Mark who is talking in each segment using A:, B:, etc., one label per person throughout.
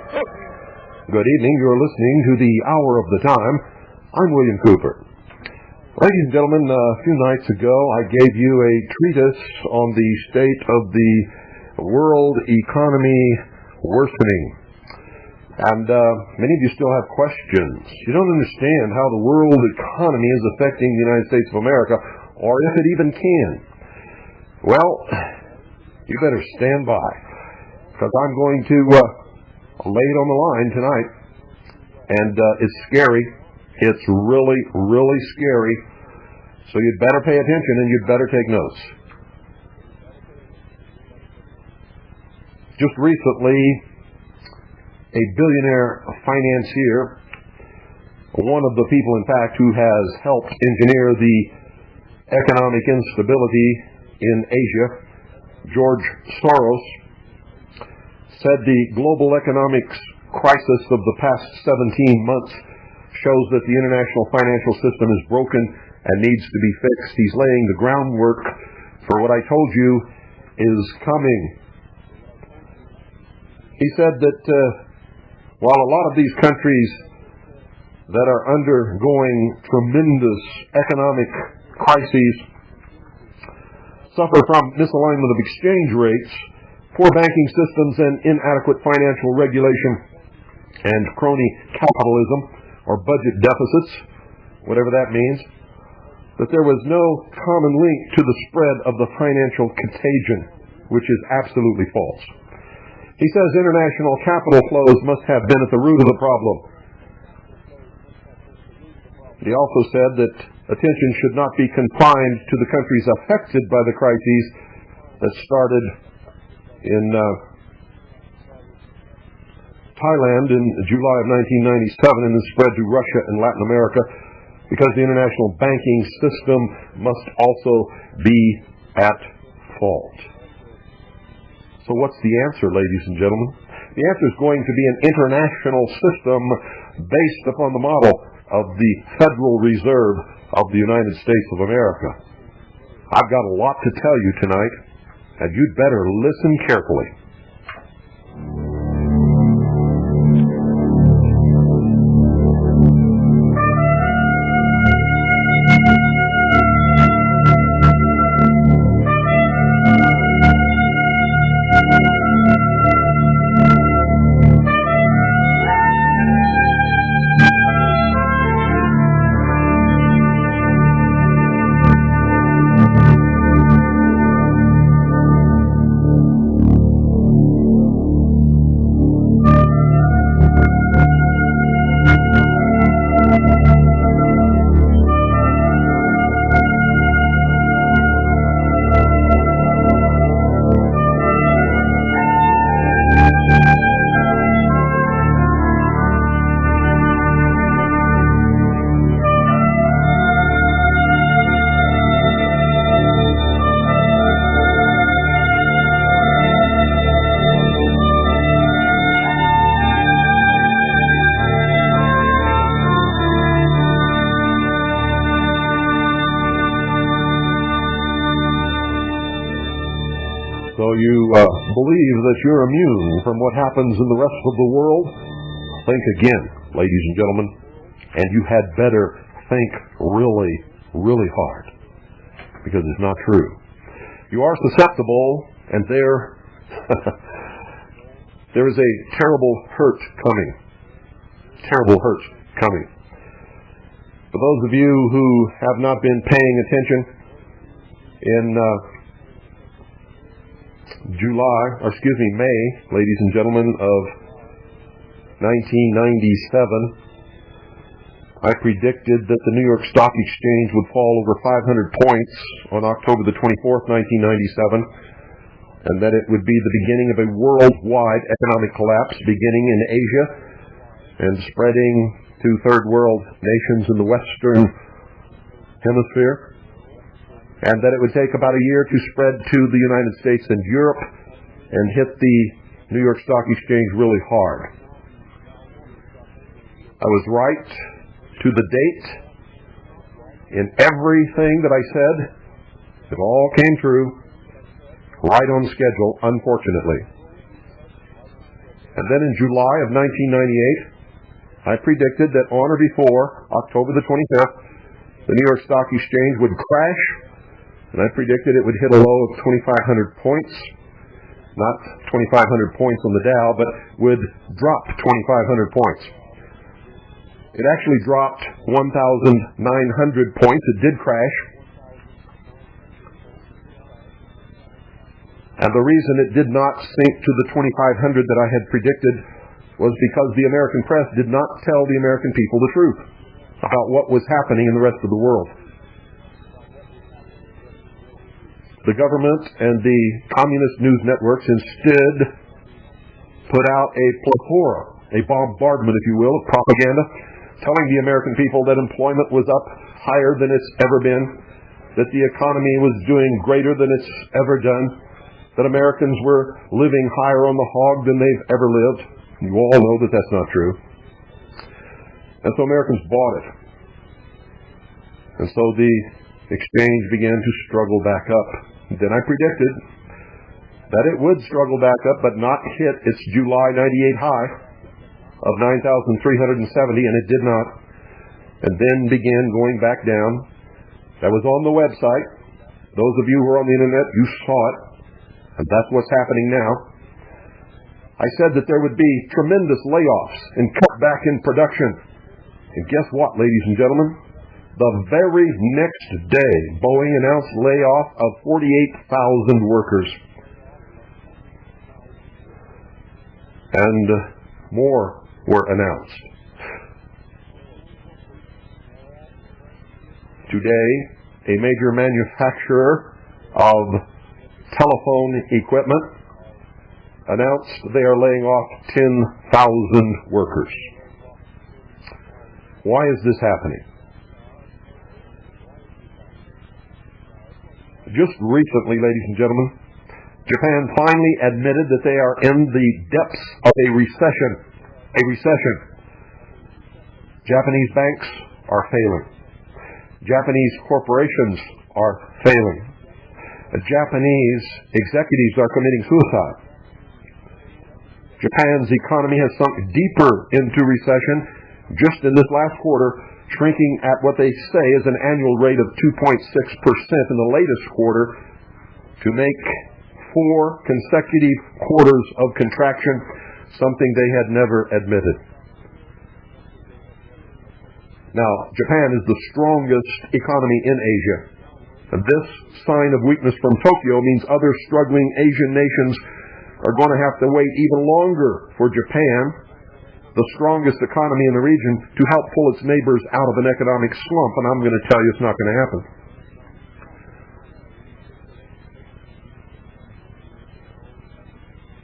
A: Good evening. You're listening to the Hour of the Time. I'm William Cooper. Ladies and gentlemen, a few nights ago I gave you a treatise on the state of the world economy worsening. And many of you still have questions. You don't understand how the world economy is affecting the United States of America, or if it even can. Well, you better stand by, because I'm going to lay it on the line tonight. And it's scary. It's really, really scary. So you'd better pay attention and you'd better take notes. Just recently, a billionaire financier, one of the people, in fact, who has helped engineer the economic instability in Asia, George Soros, said the global economics crisis of the past 17 months shows that the international financial system is broken and needs to be fixed. He's laying the groundwork for what I told you is coming. He said that while a lot of these countries that are undergoing tremendous economic crises suffer from misalignment of exchange rates, poor banking systems, and inadequate financial regulation, and crony capitalism, or budget deficits, whatever that means, that there was no common link to the spread of the financial contagion, which is absolutely false. He says international capital flows must have been at the root of the problem. He also said that attention should not be confined to the countries affected by the crises that started in Thailand in July of 1997 and then spread to Russia and Latin America, because the international banking system must also be at fault. So what's the answer, ladies and gentlemen? The answer is going to be an international system based upon the model of the Federal Reserve of the United States of America. I've got a lot to tell you tonight, and you'd better listen carefully. Believe that you're immune from what happens in the rest of the world? Think again, ladies and gentlemen, and you had better think really, really hard, because it's not true. You are susceptible, and there is a terrible hurt coming. Terrible hurt coming. For those of you who have not been paying attention, in May, ladies and gentlemen, of 1997, I predicted that the New York Stock Exchange would fall over 500 points on October the 24th, 1997, and that it would be the beginning of a worldwide economic collapse beginning in Asia and spreading to third world nations in the Western Hemisphere, and that it would take about a year to spread to the United States and Europe and hit the New York Stock Exchange really hard. I was right to the date in everything that I said. It all came true, right on schedule, unfortunately. And then in July of 1998, I predicted that on or before October the 25th, the New York Stock Exchange would crash, and I predicted it would hit a low of 2,500 points. Not 2,500 points on the Dow, but would drop 2,500 points. It actually dropped 1,900 points. It did crash. And the reason it did not sink to the 2,500 that I had predicted was because the American press did not tell the American people the truth about what was happening in the rest of the world. The government and the communist news networks instead put out a plethora, a bombardment, if you will, of propaganda, telling the American people that employment was up higher than it's ever been, that the economy was doing greater than it's ever done, that Americans were living higher on the hog than they've ever lived. You all know that that's not true. And so Americans bought it. And so the exchange began to struggle back up. Then I predicted that it would struggle back up but not hit its July 98 high of 9,370, and it did not. And then began going back down. That was on the website. Those of you who are on the internet, you saw it. And that's what's happening now. I said that there would be tremendous layoffs and cutback in production. And guess what, ladies and gentlemen? The very next day, Boeing announced layoff of 48,000 workers. And more were announced. Today, a major manufacturer of telephone equipment announced they are laying off 10,000 workers. Why is this happening? Just recently, ladies and gentlemen, Japan finally admitted that they are in the depths of a recession. A recession. Japanese banks are failing. Japanese corporations are failing. Japanese executives are committing suicide. Japan's economy has sunk deeper into recession just in this last quarter, shrinking at what they say is an annual rate of 2.6% in the latest quarter, to make 4 consecutive quarters of contraction, something they had never admitted. Now, Japan is the strongest economy in Asia. And this sign of weakness from Tokyo means other struggling Asian nations are going to have to wait even longer for Japan, the strongest economy in the region, to help pull its neighbors out of an economic slump. And I'm going to tell you it's not going to happen.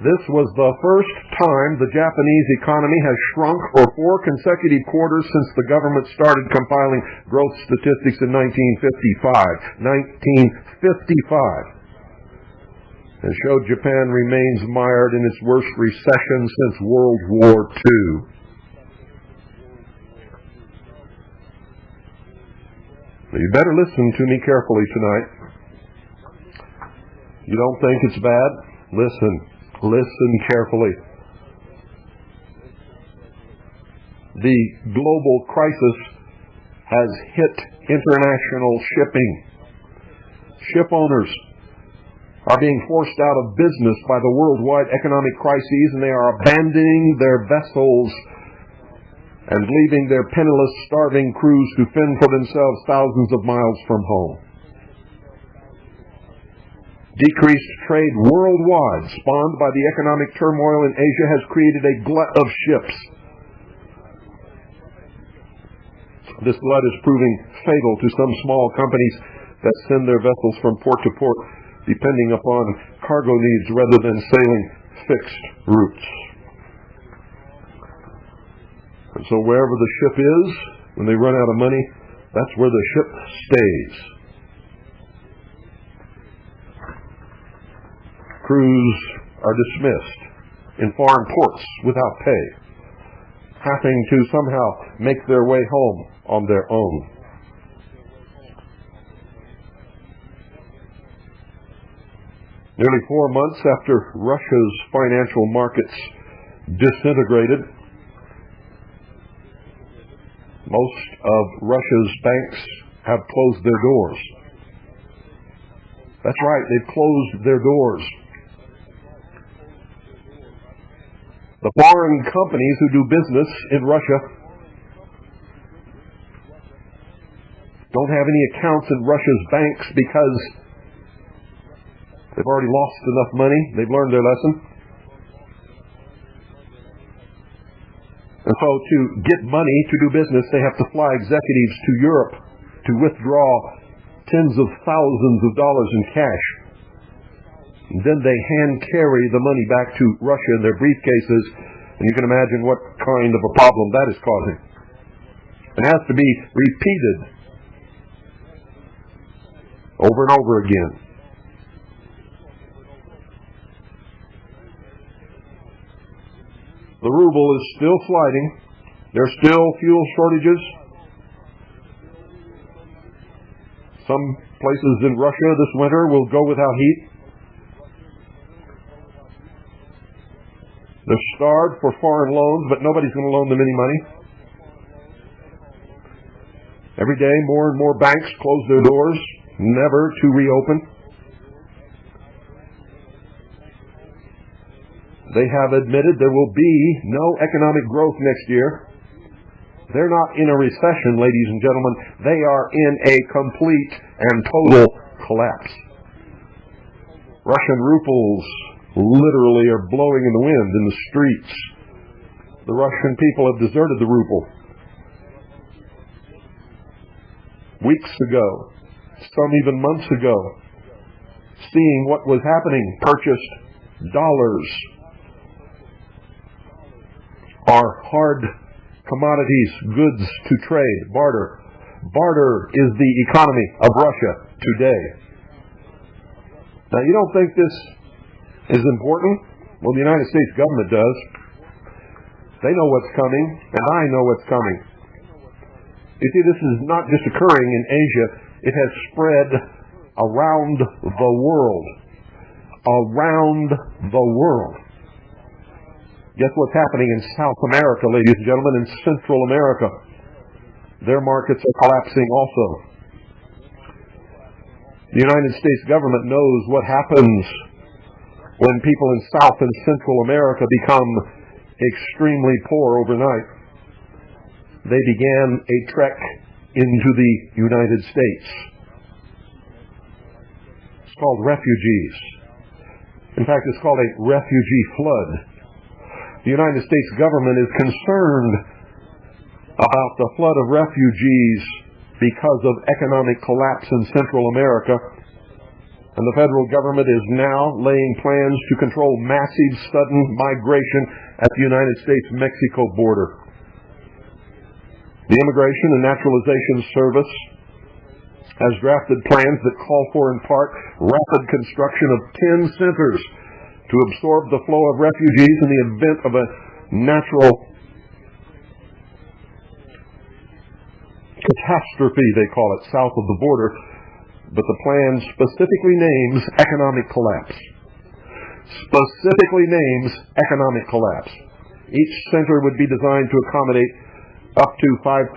A: This was the first time the Japanese economy has shrunk for 4 consecutive quarters since the government started compiling growth statistics in 1955. 1955. And showed Japan remains mired in its worst recession since World War II. Now, you better listen to me carefully tonight. You don't think it's bad? Listen. Listen carefully. The global crisis has hit international shipping. Ship owners are being forced out of business by the worldwide economic crises, and they are abandoning their vessels and leaving their penniless, starving crews to fend for themselves thousands of miles from home. Decreased trade worldwide, spawned by the economic turmoil in Asia, has created a glut of ships. This glut is proving fatal to some small companies that send their vessels from port to port, depending upon cargo needs rather than sailing fixed routes. And so wherever the ship is, when they run out of money, that's where the ship stays. Crews are dismissed in foreign ports without pay, having to somehow make their way home on their own. Nearly 4 months after Russia's financial markets disintegrated. Most of Russia's banks have closed their doors. That's right, they've closed their doors. The foreign companies who do business in Russia don't have any accounts in Russia's banks because they've already lost enough money. They've learned their lesson. And so to get money to do business, they have to fly executives to Europe to withdraw tens of thousands of dollars in cash. And then they hand carry the money back to Russia in their briefcases, and you can imagine what kind of a problem that is causing. It has to be repeated over and over again. The ruble is still sliding. There are still fuel shortages. Some places in Russia this winter will go without heat. They're starved for foreign loans, but nobody's going to loan them any money. Every day, more and more banks close their doors, never to reopen. They have admitted there will be no economic growth next year. They're not in a recession, ladies and gentlemen. They are in a complete and total collapse. Russian rubles literally are blowing in the wind in the streets. The Russian people have deserted the ruble. Weeks ago, some even months ago, seeing what was happening, purchased dollars. Are hard commodities, goods to trade, barter. Barter is the economy of Russia today. Now, you don't think this is important? Well, the United States government does. They know what's coming, and I know what's coming. You see, this is not just occurring in Asia. It has spread around the world. Around the world. Guess what's happening in South America, ladies and gentlemen, in Central America? Their markets are collapsing also. The United States government knows what happens when people in South and Central America become extremely poor overnight. They began a trek into the United States. It's called refugees. In fact, it's called a refugee flood. The United States government is concerned about the flood of refugees because of economic collapse in Central America. And the federal government is now laying plans to control massive sudden migration at the United States-Mexico border. The Immigration and Naturalization Service has drafted plans that call for, in part, rapid construction of 10 centers to absorb the flow of refugees in the event of a natural catastrophe, they call it, south of the border. But the plan specifically names economic collapse. Specifically names economic collapse. Each center would be designed to accommodate up to 5,000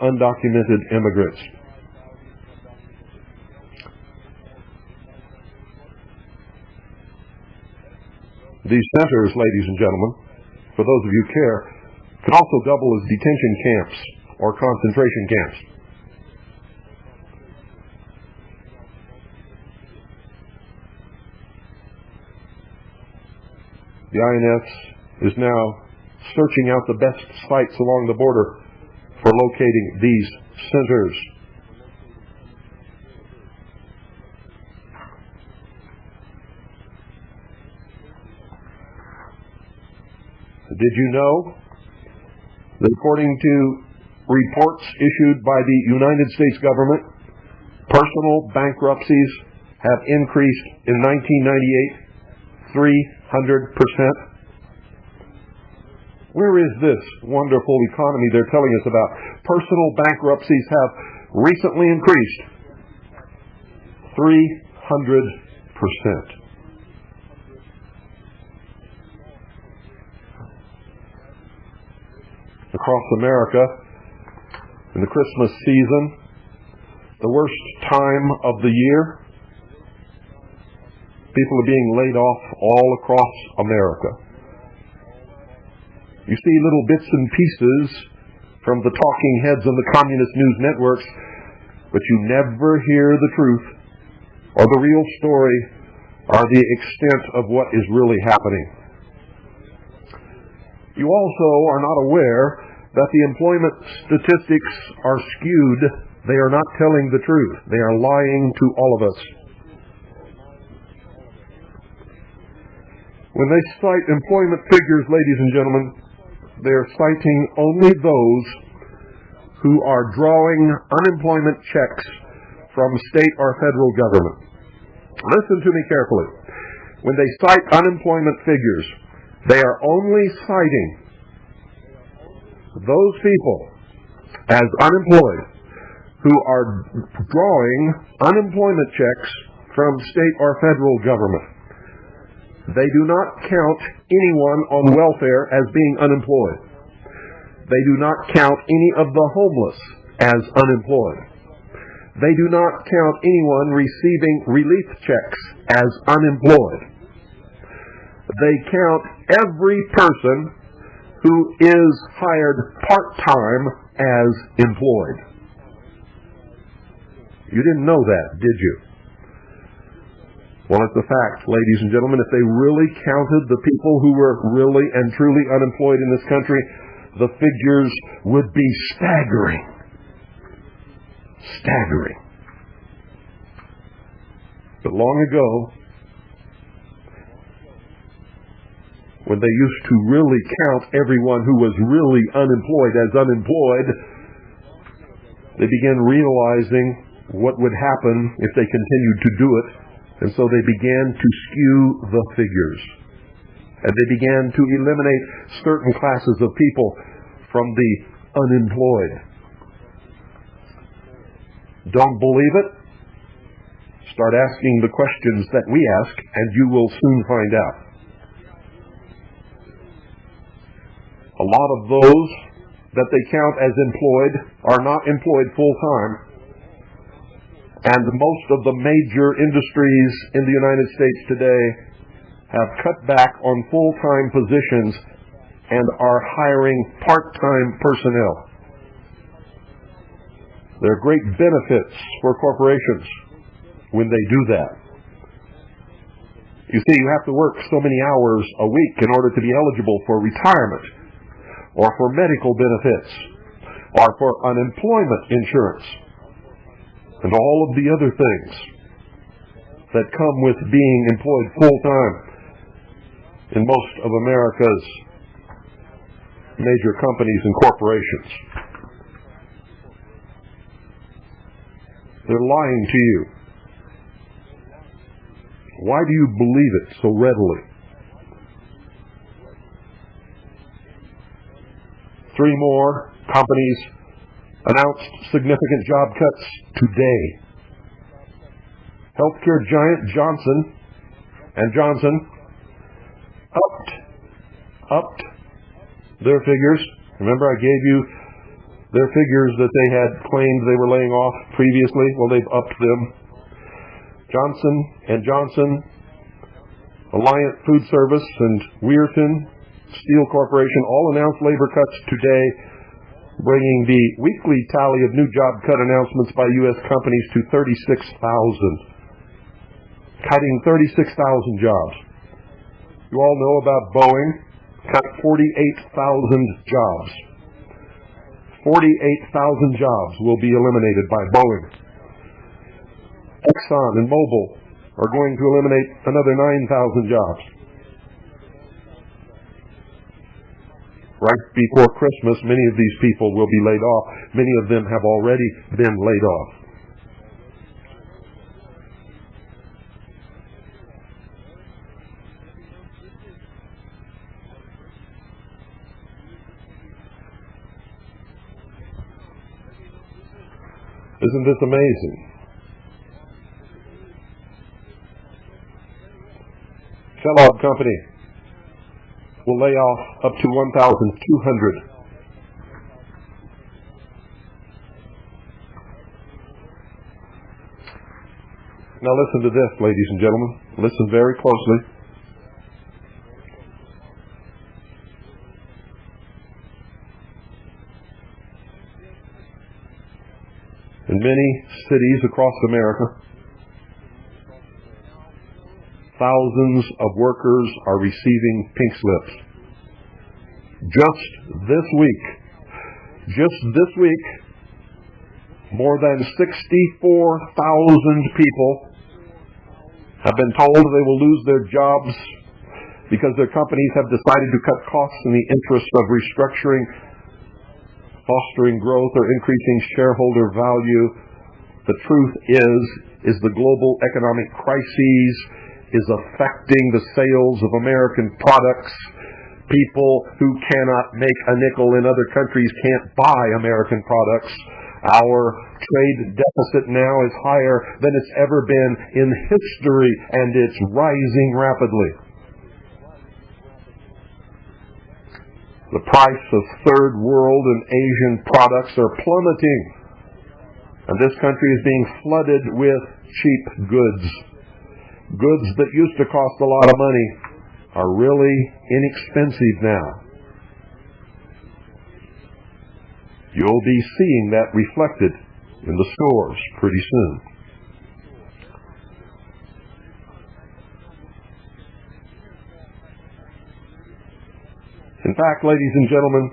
A: undocumented immigrants. These centers, ladies and gentlemen, for those of you who care, can also double as detention camps or concentration camps. The INS is now searching out the best sites along the border for locating these centers. Did you know that according to reports issued by the United States government, personal bankruptcies have increased in 1998 300%? Where is this wonderful economy they're telling us about? Personal bankruptcies have recently increased 300%. across America in the Christmas season, the worst time of the year. People are being laid off all across America. You see little bits and pieces from the talking heads on the communist news networks, but you never hear the truth or the real story or the extent of what is really happening. You also are not aware that the employment statistics are skewed. They are not telling the truth. They are lying to all of us. When they cite employment figures, ladies and gentlemen, they are citing only those who are drawing unemployment checks from state or federal government. Listen to me carefully. When they cite unemployment figures, they are only citing those people as unemployed who are drawing unemployment checks from state or federal government. They do not count anyone on welfare as being unemployed. They do not count any of the homeless as unemployed. They do not count anyone receiving relief checks as unemployed. They count every person who is hired part-time as employed. You didn't know that, did you? Well, it's a fact, ladies and gentlemen. If they really counted the people who were really and truly unemployed in this country, the figures would be staggering. Staggering. But long ago, when they used to really count everyone who was really unemployed as unemployed, they began realizing what would happen if they continued to do it. And so they began to skew the figures. And they began to eliminate certain classes of people from the unemployed. Don't believe it? Start asking the questions that we ask, and you will soon find out. A lot of those that they count as employed are not employed full-time. And most of the major industries in the United States today have cut back on full-time positions and are hiring part-time personnel. There are great benefits for corporations when they do that. You see, you have to work so many hours a week in order to be eligible for retirement, or for medical benefits, or for unemployment insurance, and all of the other things that come with being employed full-time in most of America's major companies and corporations. They're lying to you. Why do you believe it so readily? 3 more companies announced significant job cuts today. Healthcare giant Johnson & Johnson upped their figures. Remember, I gave you their figures that they had claimed they were laying off previously. Well, they've upped them. Johnson & Johnson, Alliant Food Service, and Weirton Steel Corporation all announced labor cuts today, bringing the weekly tally of new job cut announcements by U.S. companies to 36,000. Cutting 36,000 jobs. You all know about Boeing, cut 48,000 jobs. 48,000 jobs will be eliminated by Boeing. Exxon and Mobil are going to eliminate another 9,000 jobs. Right before Christmas, many of these people will be laid off. Many of them have already been laid off. Isn't this amazing? Kellogg Company will lay off up to 1,200 Now listen to this, ladies and gentlemen. Listen very closely. In many cities across America, thousands of workers are receiving pink slips. Just this week, more than 64,000 people have been told they will lose their jobs because their companies have decided to cut costs in the interest of restructuring, fostering growth, or increasing shareholder value. The truth is the global economic crisis is affecting the sales of American products. People who cannot make a nickel in other countries can't buy American products. Our trade deficit now is higher than it's ever been in history, and it's rising rapidly. The price of third world and Asian products are plummeting, and this country is being flooded with cheap goods. Goods that used to cost a lot of money are really inexpensive now. You'll be seeing that reflected in the stores pretty soon. In fact, ladies and gentlemen,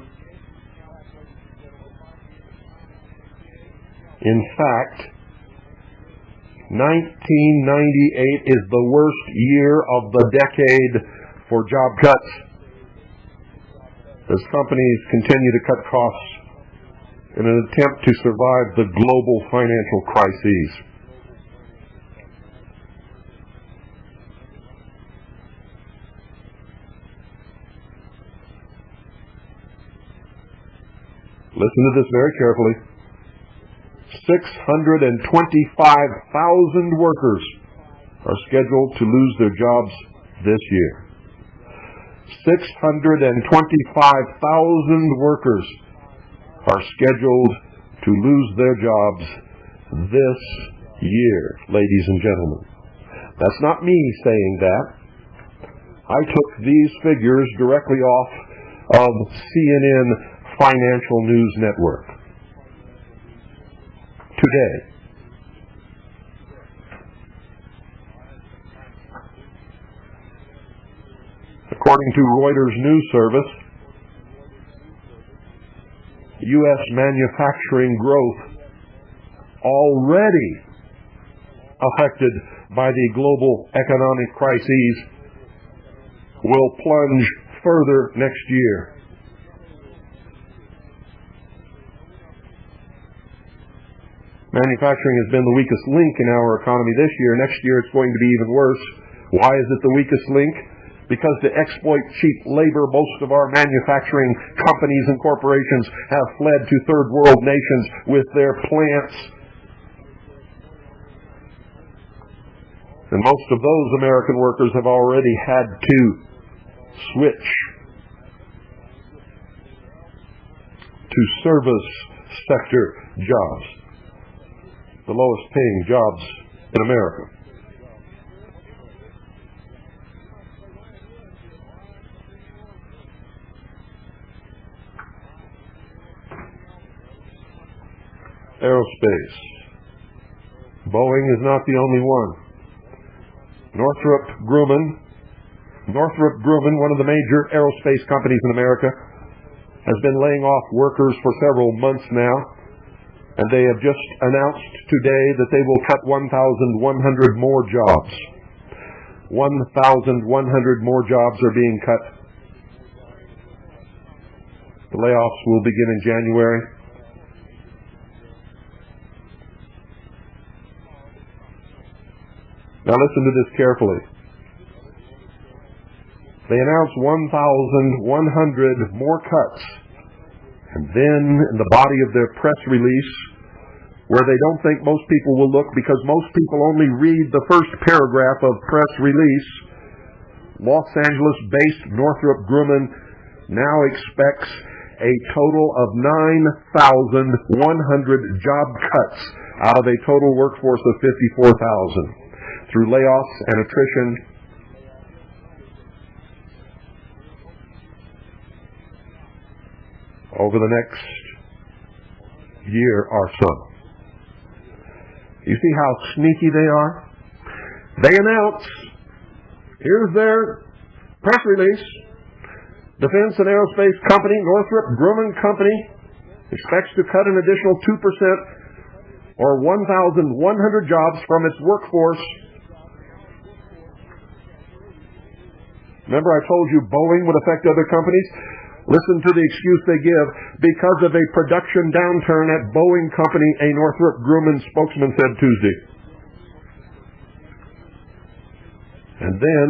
A: 1998 is the worst year of the decade for job cuts, as companies continue to cut costs in an attempt to survive the global financial crises. Listen to this very carefully. 625,000 workers are scheduled to lose their jobs this year. 625,000 workers are scheduled to lose their jobs this year, ladies and gentlemen. That's not me saying that. I took these figures directly off of CNN Financial News Network today. According to Reuters News Service, U.S. manufacturing growth, already affected by the global economic crises, will plunge further next year. Manufacturing has been the weakest link in our economy this year. Next year it's going to be even worse. Why is it the weakest link? Because to exploit cheap labor, most of our manufacturing companies and corporations have fled to third world nations with their plants. And most of those American workers have already had to switch to service sector jobs, the lowest paying jobs in America. Aerospace. Boeing is not the only one. Northrop Grumman, one of the major aerospace companies in America, has been laying off workers for several months now, and they have just announced today that they will cut 1,100 more jobs. 1,100 more jobs are being cut. The layoffs will begin in January. Now listen to this carefully. They announced 1,100 more cuts, and then in the body of their press release, where they don't think most people will look because most people only read the first paragraph of press release, Los Angeles-based Northrop Grumman now expects a total of 9,100 job cuts out of a total workforce of 54,000. through layoffs and attrition. Over the next year or so. You see how sneaky they are? They announce, here's their press release, Defense and Aerospace Company, Northrop Grumman Company, expects to cut an additional 2% or 1,100 jobs from its workforce. Remember I told you Boeing would affect other companies? Listen to the excuse they give. Because of a production downturn at Boeing Company, a Northrop Grumman spokesman said Tuesday. And then,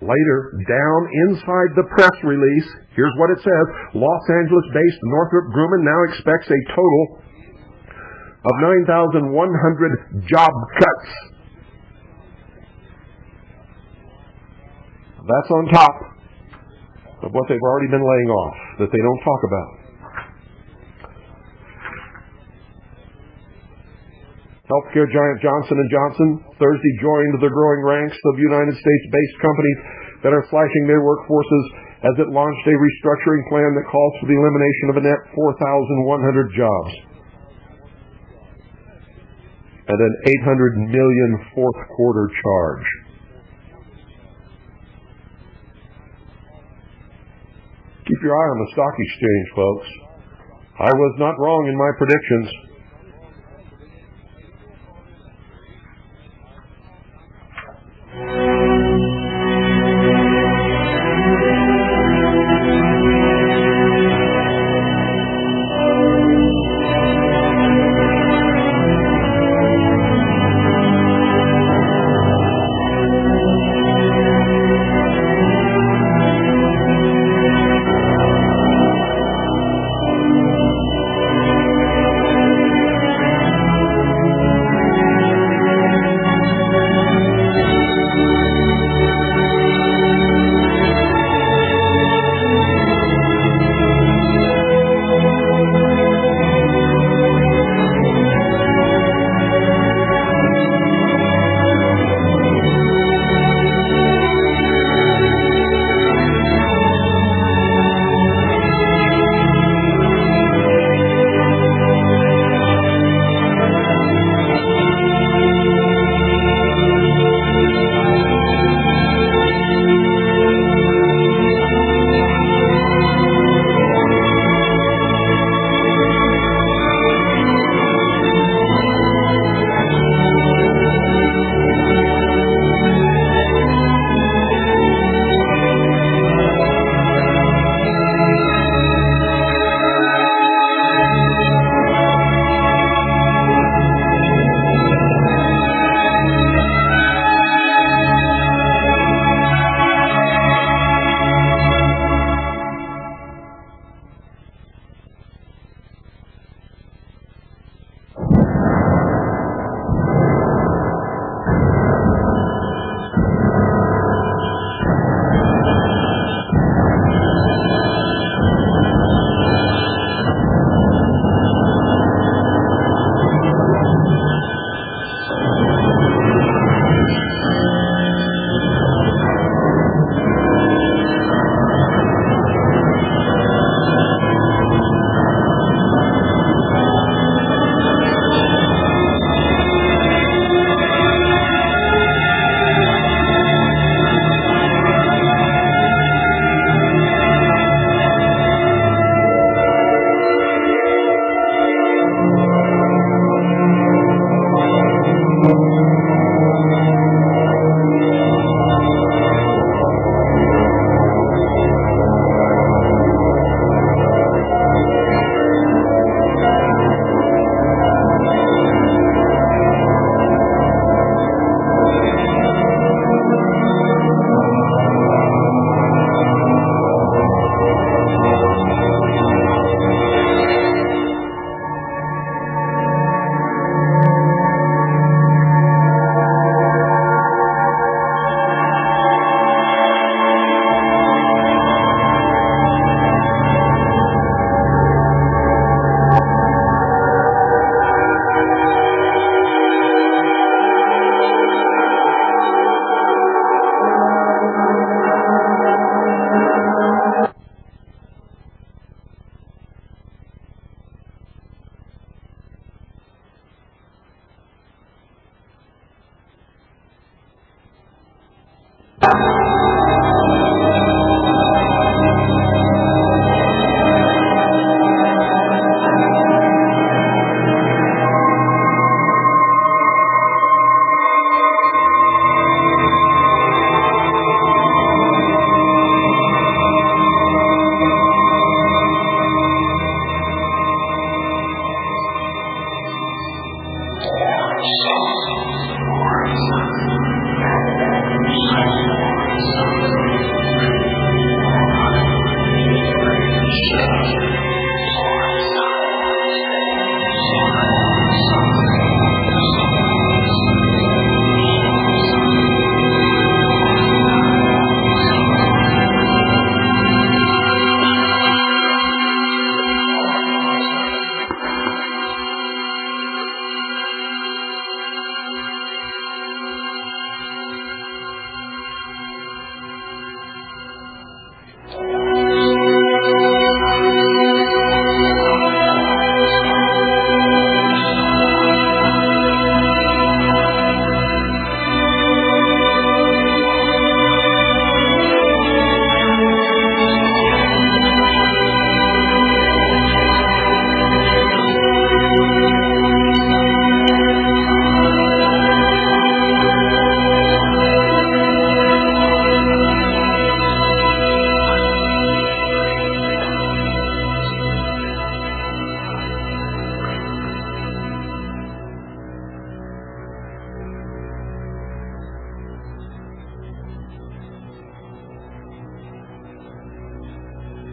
A: later, down inside the press release, here's what it says. Los Angeles-based Northrop Grumman now expects a total of 9,100 job cuts. That's on top of what they've already been laying off, that they don't talk about. Healthcare giant Johnson & Johnson Thursday joined the growing ranks of United States-based companies that are slashing their workforces as it launched a restructuring plan that calls for the elimination of a net 4,100 jobs and an $800 million fourth quarter charge. Keep your eye on the stock exchange, folks. I was not wrong in my predictions.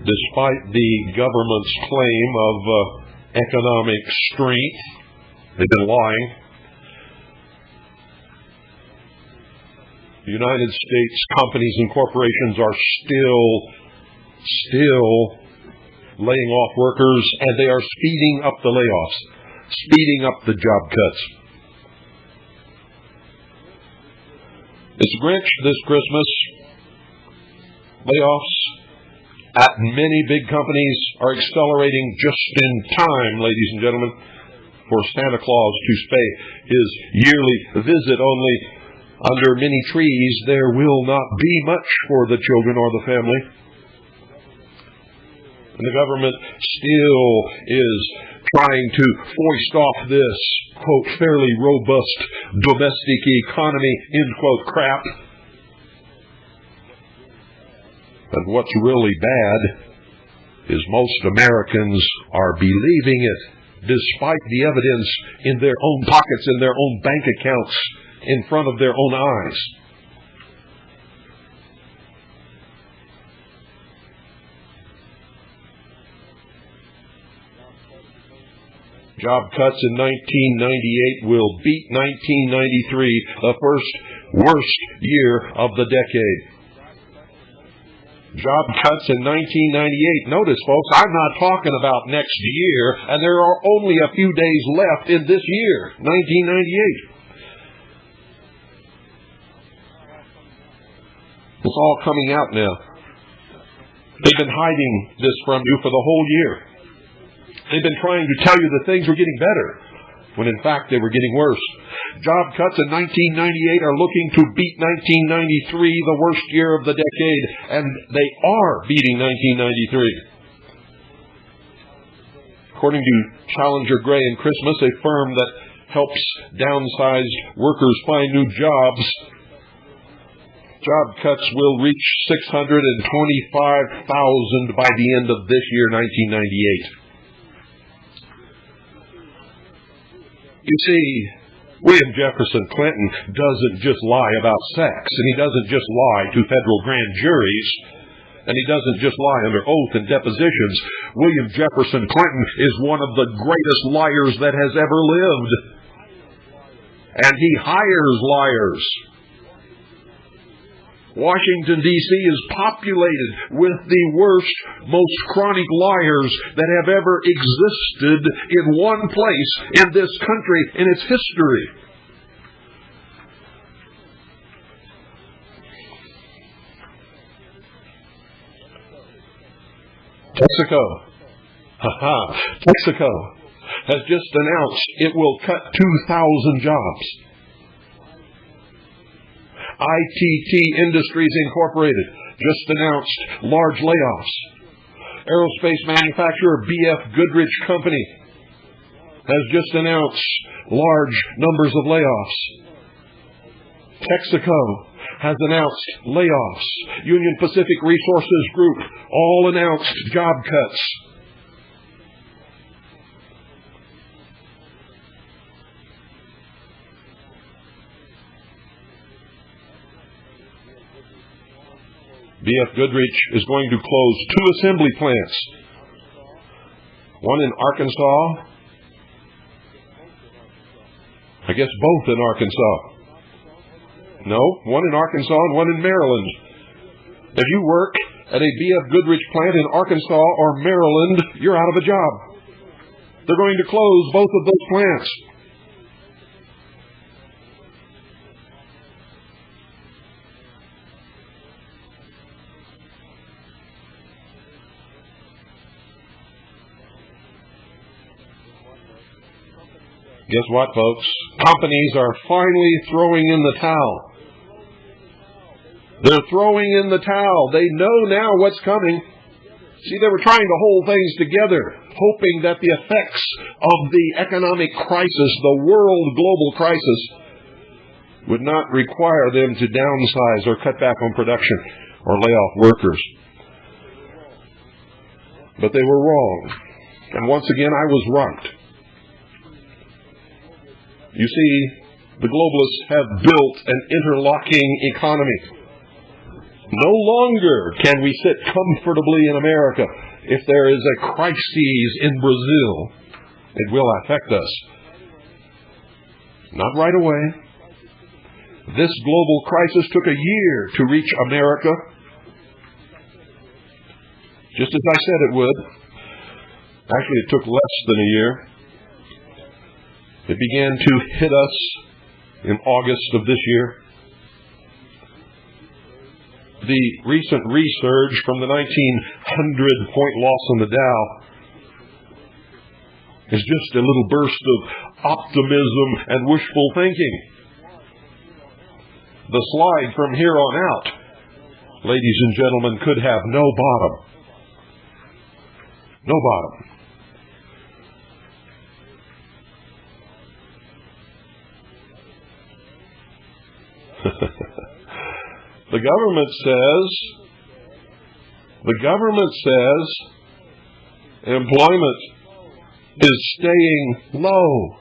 A: Despite the government's claim of economic strength, they've been lying. The United States companies and corporations are still laying off workers, and they are speeding up the layoffs, speeding up the job cuts. It's Grinch this Christmas. Layoffs at many big companies are accelerating just in time, ladies and gentlemen, for Santa Claus to pay his yearly visit. Only under many trees there will not be much for the children or the family. And the government still is trying to foist off this, quote, fairly robust domestic economy, end quote, crap. And what's really bad is most Americans are believing it, despite the evidence in their own pockets, in their own bank accounts, in front of their own eyes. Job cuts in 1998 will beat 1993, the first worst year of the decade. Job cuts in 1998. Notice, folks, I'm not talking about next year, and there are only a few days left in this year, 1998. It's all coming out now. They've been hiding this from you for the whole year. They've been trying to tell you that things were getting better, when in fact they were getting worse. Job cuts in 1998 are looking to beat 1993, the worst year of the decade, and they are beating 1993. According to Challenger Gray and Christmas, a firm that helps downsized workers find new jobs, job cuts will reach 625,000 by the end of this year, 1998. You see, William Jefferson Clinton doesn't just lie about sex, and he doesn't just lie to federal grand juries, and he doesn't just lie under oath and depositions. William Jefferson Clinton is one of the greatest liars that has ever lived. And he hires liars. Washington, D.C. is populated with the worst, most chronic liars that have ever existed in one place in this country in its history. Texaco has just announced it will cut 2,000 jobs. ITT Industries Incorporated just announced large layoffs. Aerospace manufacturer BF Goodrich Company has just announced large numbers of layoffs. Texaco has announced layoffs. Union Pacific Resources Group all announced job cuts. BF Goodrich is going to close 2 assembly plants. One in Arkansas. I guess both in Arkansas. No, one in Arkansas and one in Maryland. If you work at a BF Goodrich plant in Arkansas or Maryland, you're out of a job. They're going to close both of those plants. Guess what, folks? Companies are finally throwing in the towel. They're throwing in the towel. They know now what's coming. See, they were trying to hold things together, hoping that the effects of the economic crisis, the world global crisis, would not require them to downsize or cut back on production or lay off workers. But they were wrong. And once again, I was right. You see, the globalists have built an interlocking economy. No longer can we sit comfortably in America. If there is a crisis in Brazil, it will affect us. Not right away. This global crisis took a year to reach America, just as I said it would. Actually, it took less than a year. It began to hit us in August of this year. The recent resurge from the 1900-point loss on the Dow is just a little burst of optimism and wishful thinking. The slide from here on out, ladies and gentlemen, could have no bottom. No bottom. The government says employment is staying low.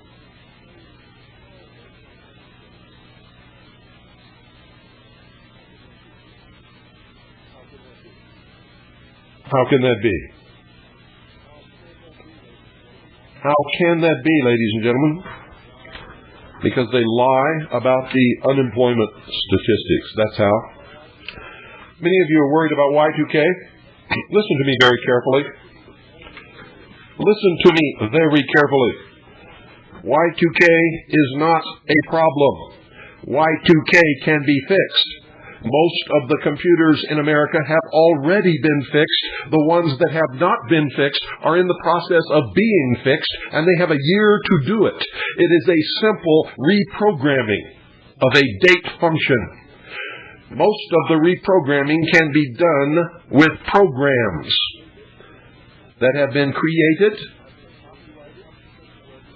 A: How can that be? How can that be, ladies and gentlemen? Because they lie about the unemployment statistics. That's how. Many of you are worried about Y2K. Listen to me very carefully. Listen to me very carefully. Y2K is not a problem. Y2K can be fixed. Most of the computers in America have already been fixed. The ones that have not been fixed are in the process of being fixed, and they have a year to do it. It is a simple reprogramming of a date function. Most of the reprogramming can be done with programs that have been created,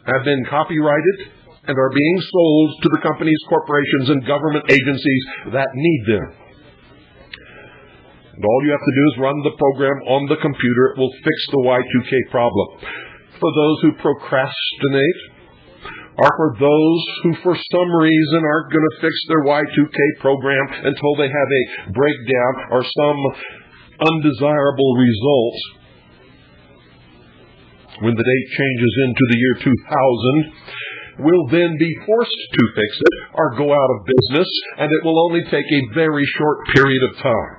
A: have been copyrighted, and are being sold to the companies, corporations, and government agencies that need them. And all you have to do is run the program on the computer. It will fix the Y2K problem. For those who procrastinate, or for those who for some reason aren't going to fix their Y2K program until they have a breakdown or some undesirable result, when the date changes into the year 2000, will then be forced to fix it or go out of business, and it will only take a very short period of time.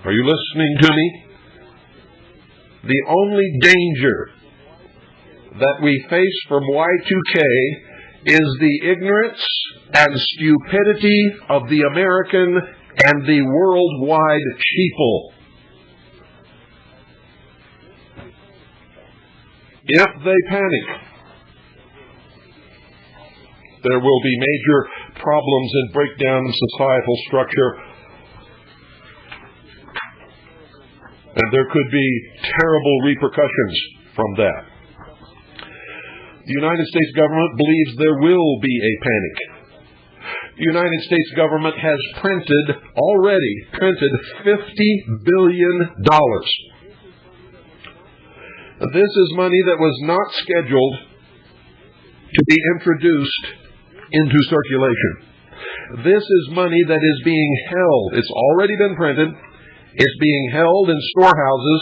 A: Are you listening to me? The only danger that we face from Y2K is the ignorance and stupidity of the American and the worldwide sheeple. If they panic, there will be major problems and breakdown in societal structure, and there could be terrible repercussions from that. The United States government believes there will be a panic. The United States government has already printed $50 billion. This is money that was not scheduled to be introduced into circulation. This is money that is being held. It's already been printed. It's being held in storehouses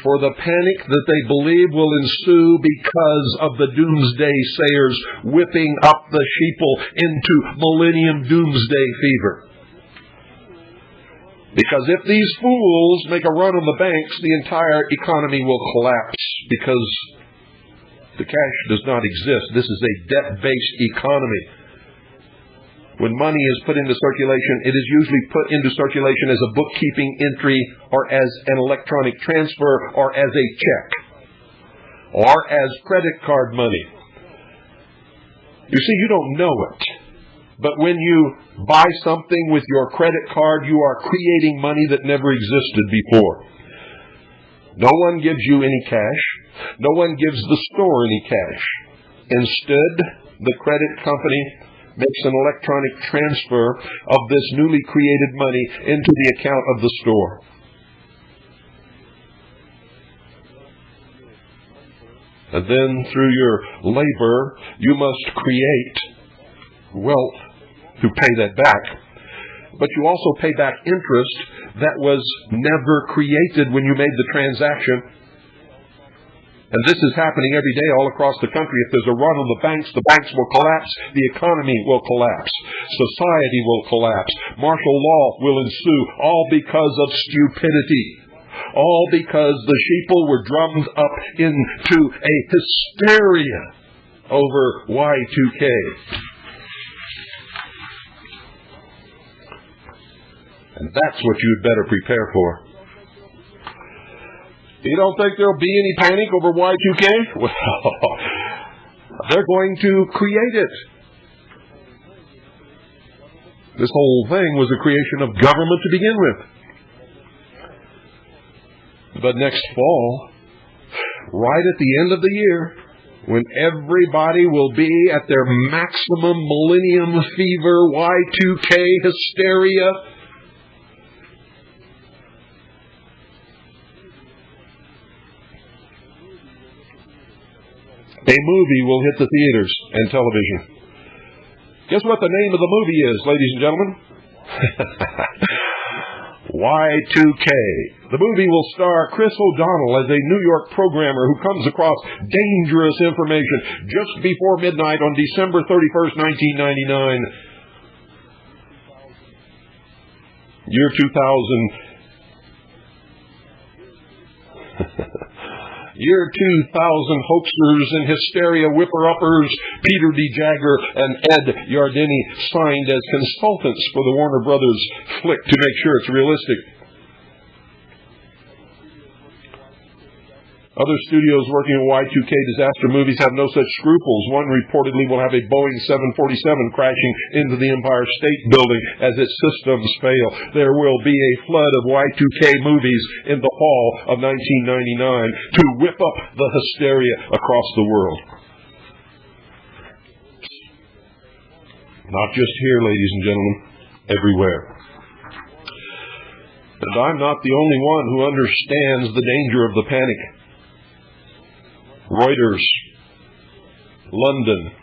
A: for the panic that they believe will ensue because of the doomsday sayers whipping up the sheeple into millennium doomsday fever. Because if these fools make a run on the banks, the entire economy will collapse because the cash does not exist. This is a debt-based economy. When money is put into circulation, it is usually put into circulation as a bookkeeping entry or as an electronic transfer or as a check or as credit card money. You see, you don't know it. But when you buy something with your credit card, you are creating money that never existed before. No one gives you any cash. No one gives the store any cash. Instead, the credit company makes an electronic transfer of this newly created money into the account of the store. And then through your labor, you must create wealth to pay that back. But you also pay back interest that was never created when you made the transaction. And this is happening every day all across the country. If there's a run on the banks will collapse, the economy will collapse, society will collapse, martial law will ensue, all because of stupidity. All because the sheeple were drummed up into a hysteria over Y2K. And that's what you'd better prepare for. You don't think there'll be any panic over Y2K? Well, they're going to create it. This whole thing was a creation of government to begin with. But next fall, right at the end of the year, when everybody will be at their maximum millennium fever, Y2K hysteria, a movie will hit the theaters and television. Guess what the name of the movie is, ladies and gentlemen? Y2K. The movie will star Chris O'Donnell as a New York programmer who comes across dangerous information just before midnight on December 31st, 1999. Year 2000. Year 2000 hoaxers and hysteria whipper-uppers Peter D. Jagger and Ed Yardeni signed as consultants for the Warner Brothers flick to make sure it's realistic. Other studios working on Y2K disaster movies have no such scruples. One reportedly will have a Boeing 747 crashing into the Empire State Building as its systems fail. There will be a flood of Y2K movies in the fall of 1999 to whip up the hysteria across the world. Not just here, ladies and gentlemen, everywhere. And I'm not the only one who understands the danger of the panic. Reuters, London.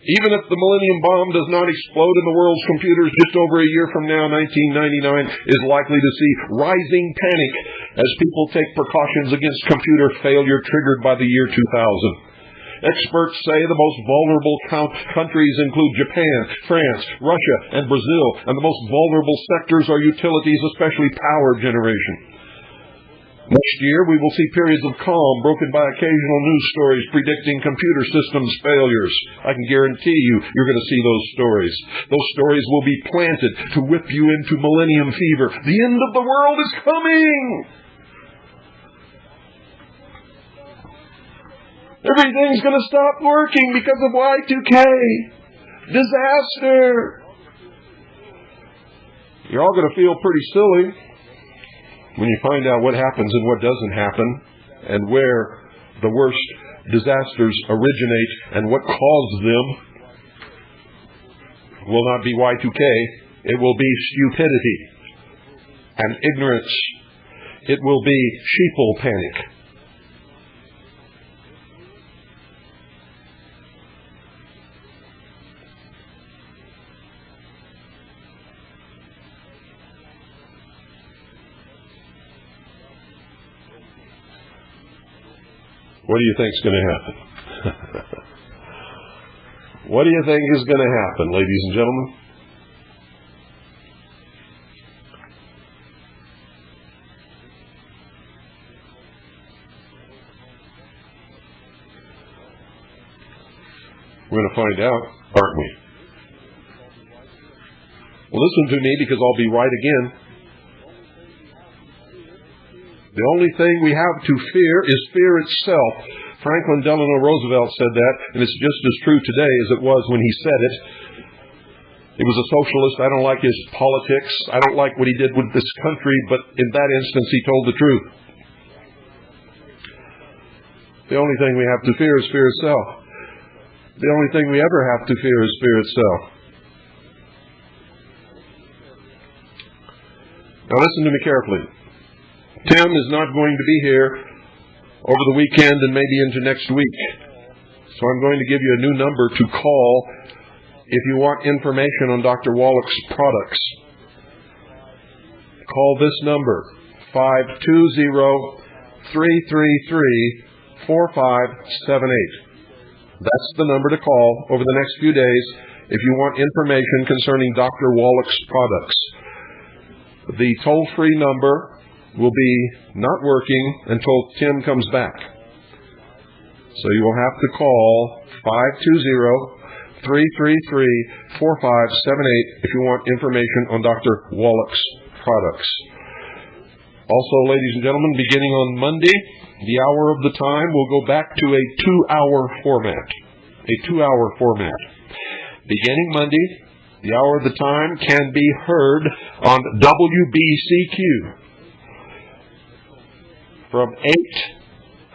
A: Even if the Millennium Bomb does not explode in the world's computers just over a year from now, 1999 is likely to see rising panic as people take precautions against computer failure triggered by the year 2000. Experts say the most vulnerable countries include Japan, France, Russia, and Brazil, and the most vulnerable sectors are utilities, especially power generation. Next year, we will see periods of calm broken by occasional news stories predicting computer systems failures. I can guarantee you're going to see those stories. Those stories will be planted to whip you into millennium fever. The end of the world is coming! Everything's going to stop working because of Y2K. Disaster! You're all going to feel pretty silly when you find out what happens and what doesn't happen, and where the worst disasters originate and what caused them. Will not be Y2K. It will be stupidity and ignorance. It will be sheeple panic. What do you think is going to happen? What do you think is going to happen, ladies and gentlemen? We're going to find out, aren't we? Well, listen to me, because I'll be right again. The only thing we have to fear is fear itself. Franklin Delano Roosevelt said that, and it's just as true today as it was when he said it. He was a socialist. I don't like his politics. I don't like what he did with this country, but in that instance, he told the truth. The only thing we have to fear is fear itself. The only thing we ever have to fear is fear itself. Now listen to me carefully. Tim is not going to be here over the weekend and maybe into next week. So I'm going to give you a new number to call if you want information on Dr. Wallach's products. Call this number, 520-333-4578. That's the number to call over the next few days if you want information concerning Dr. Wallach's products. The toll-free number will be not working until Tim comes back. So you will have to call 520-333-4578 if you want information on Dr. Wallach's products. Also, ladies and gentlemen, beginning on Monday, the hour of the time will go back to a 2-hour format. A 2-hour format. Beginning Monday, the hour of the time can be heard on WBCQ from 8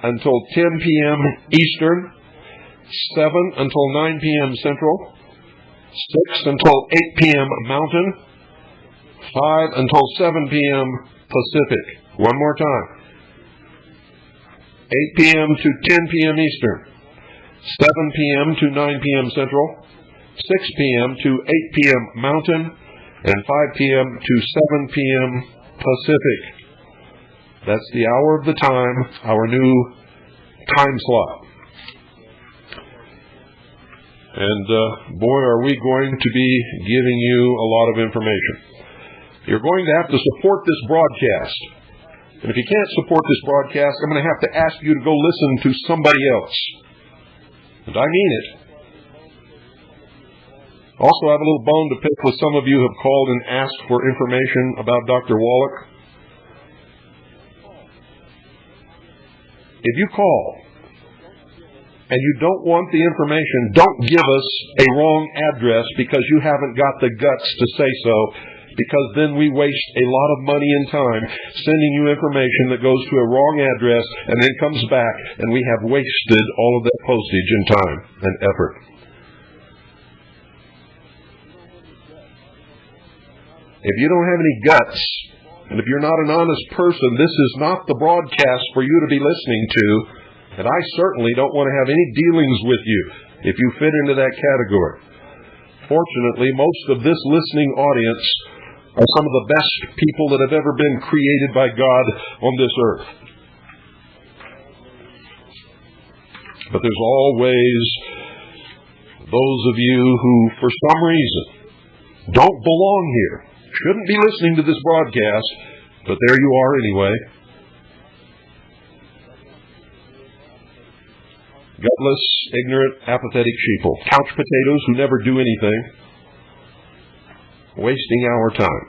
A: until 10 p.m. Eastern, 7 until 9 p.m. Central, 6 until 8 p.m. Mountain, 5 until 7 p.m. Pacific. One more time. 8 p.m. to 10 p.m. Eastern, 7 p.m. to 9 p.m. Central, 6 p.m. to 8 p.m. Mountain, and 5 p.m. to 7 p.m. Pacific. That's the hour of the time, our new time slot. And boy, are we going to be giving you a lot of information. You're going to have to support this broadcast. And if you can't support this broadcast, I'm going to have to ask you to go listen to somebody else. And I mean it. Also, I have a little bone to pick with some of you who have called and asked for information about Dr. Wallach. If you call and you don't want the information, don't give us a wrong address because you haven't got the guts to say so, because then we waste a lot of money and time sending you information that goes to a wrong address and then comes back, and we have wasted all of that postage and time and effort. If you don't have any guts, and if you're not an honest person, this is not the broadcast for you to be listening to, and I certainly don't want to have any dealings with you if you fit into that category. Fortunately, most of this listening audience are some of the best people that have ever been created by God on this earth. But there's always those of you who, for some reason, don't belong here. Shouldn't be listening to this broadcast, but there you are anyway. Gutless, ignorant, apathetic sheeple. Couch potatoes who never do anything. Wasting our time.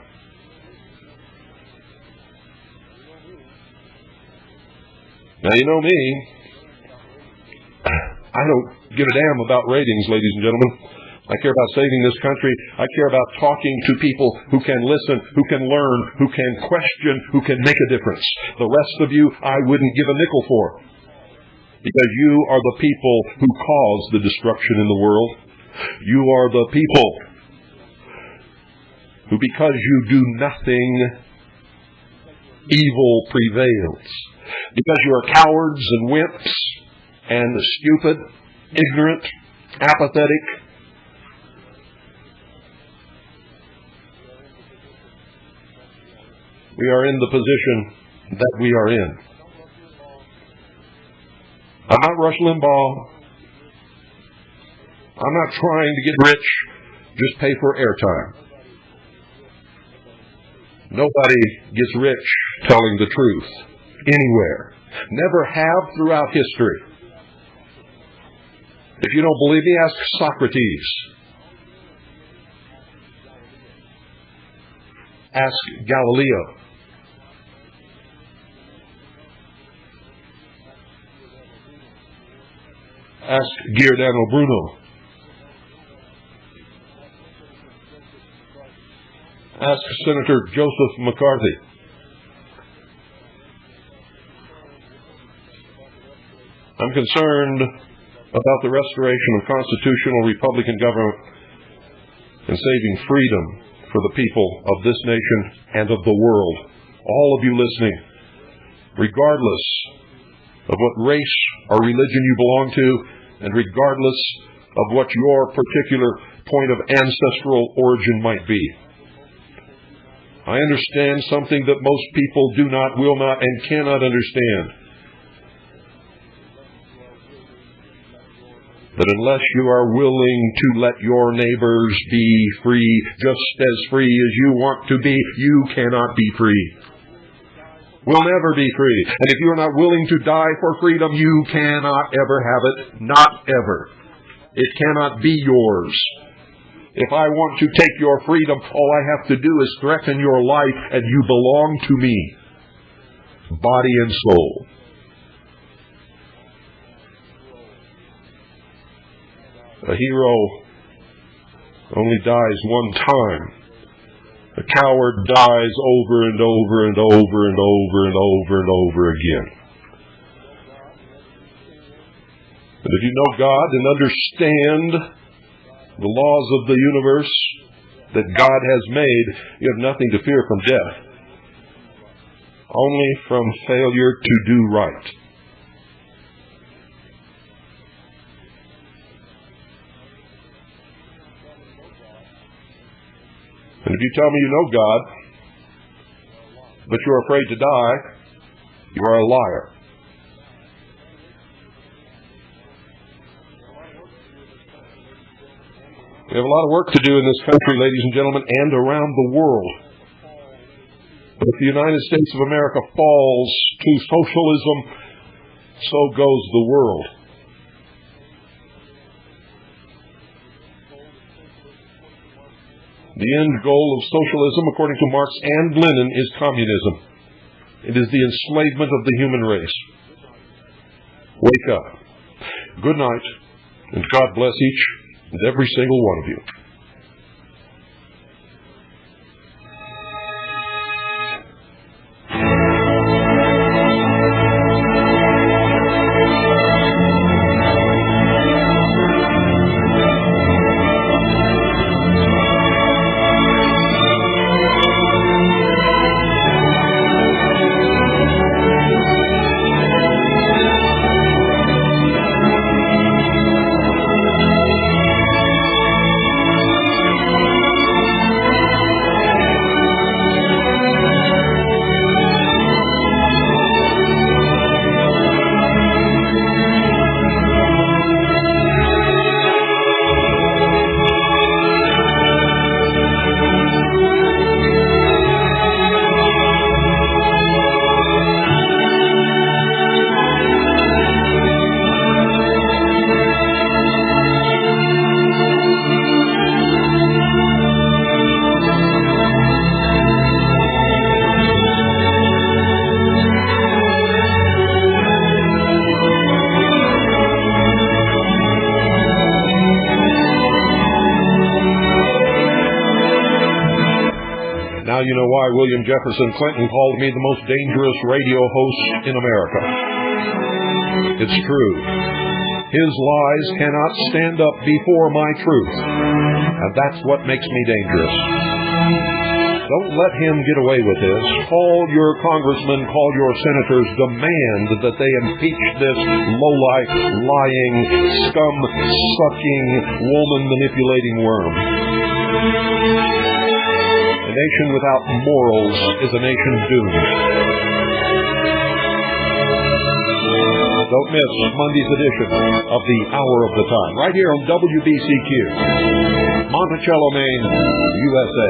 A: Now, you know me. I don't give a damn about ratings, ladies and gentlemen. I care about saving this country. I care about talking to people who can listen, who can learn, who can question, who can make a difference. The rest of you, I wouldn't give a nickel for. Because you are the people who cause the destruction in the world. You are the people who, because you do nothing, evil prevails. Because you are cowards and wimps and stupid, ignorant, apathetic. We are in the position that we are in. I'm not Rush Limbaugh. I'm not trying to get rich. Just pay for airtime. Nobody gets rich telling the truth anywhere. Never have throughout history. If you don't believe me, ask Socrates. Ask Galileo. Ask Giordano Bruno. Ask Senator Joseph McCarthy. I'm concerned about the restoration of constitutional Republican government and saving freedom for the people of this nation and of the world. All of you listening, regardless of what race or religion you belong to, and regardless of what your particular point of ancestral origin might be. I understand something that most people do not, will not, and cannot understand. That unless you are willing to let your neighbors be free, just as free as you want to be, you cannot be free. Will never be free. And if you are not willing to die for freedom, you cannot ever have it. Not ever. It cannot be yours. If I want to take your freedom, all I have to do is threaten your life, and you belong to me, body and soul. A hero only dies one time. A coward dies over and over and over and over and over and over again. And if you know God and understand the laws of the universe that God has made, you have nothing to fear from death. Only from failure to do right. And if you tell me you know God, but you're afraid to die, you are a liar. We have a lot of work to do in this country, ladies and gentlemen, and around the world. But if the United States of America falls to socialism, so goes the world. The end goal of socialism, according to Marx and Lenin, is communism. It is the enslavement of the human race. Wake up. Good night, and God bless each and every single one of you. Now you know why William Jefferson Clinton called me the most dangerous radio host in America. It's true. His lies cannot stand up before my truth. And that's what makes me dangerous. Don't let him get away with this. Call your congressmen, call your senators, demand that they impeach this lowlife, lying, scum-sucking, woman-manipulating worm. A nation without morals is a nation doomed. Don't miss Monday's edition of the Hour of the Time, right here on WBCQ, Monticello, Maine, USA.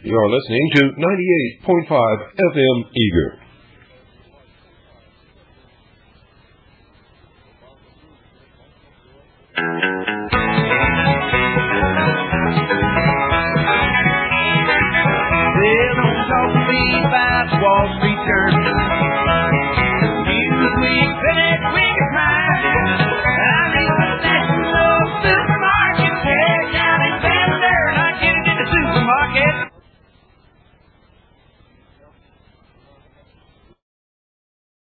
A: You're listening to 98.5 FM Eager.
B: Well, don't talk to me about Wall Street Journal.